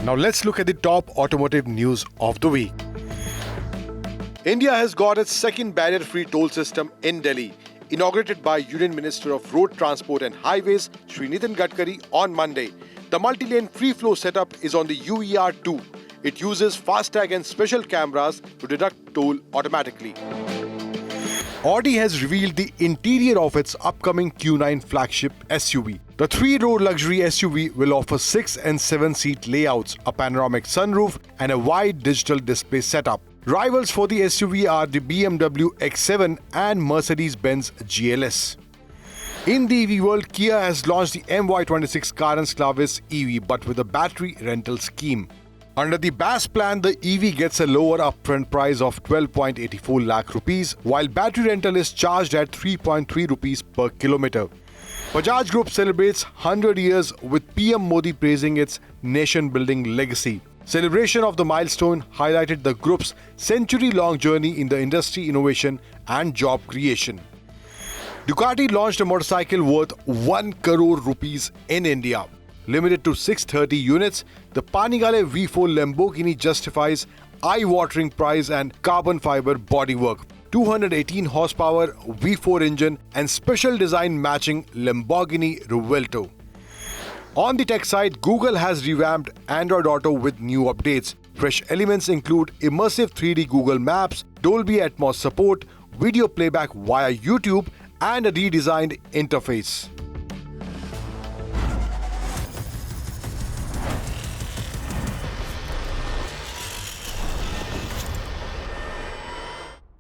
Now let's look at the top automotive news of the week. India has got its second barrier-free toll system in Delhi, inaugurated by Union Minister of Road Transport and Highways, Shri Nitin Gadkari, on Monday. The multi-lane free-flow setup is on the UER2. It uses FASTag and special cameras to deduct toll automatically. Audi has revealed the interior of its upcoming Q9 flagship SUV. The three-row luxury SUV will offer 6 and 7-seat layouts, a panoramic sunroof, and a wide digital display setup. Rivals for the SUV are the BMW X7 and Mercedes-Benz GLS. In the EV world, Kia has launched the MY26 Carens Clavis EV, but with a battery rental scheme. Under the BAS plan, the EV gets a lower upfront price of 12.84 lakh rupees, while battery rental is charged at 3.3 rupees per kilometer. Bajaj Group celebrates 100 years with PM Modi praising its nation-building legacy. Celebration of the milestone highlighted the group's century-long journey in the industry innovation and job creation. Ducati launched a motorcycle worth 1 crore rupees in India. Limited to 630 units, the Panigale V4 Lamborghini justifies eye-watering price and carbon fiber bodywork. 218 horsepower V4 engine and special design matching Lamborghini Revuelto. On the tech side, Google has revamped Android Auto with new updates. Fresh elements include immersive 3D Google Maps, Dolby Atmos support, video playback via YouTube, and a redesigned interface.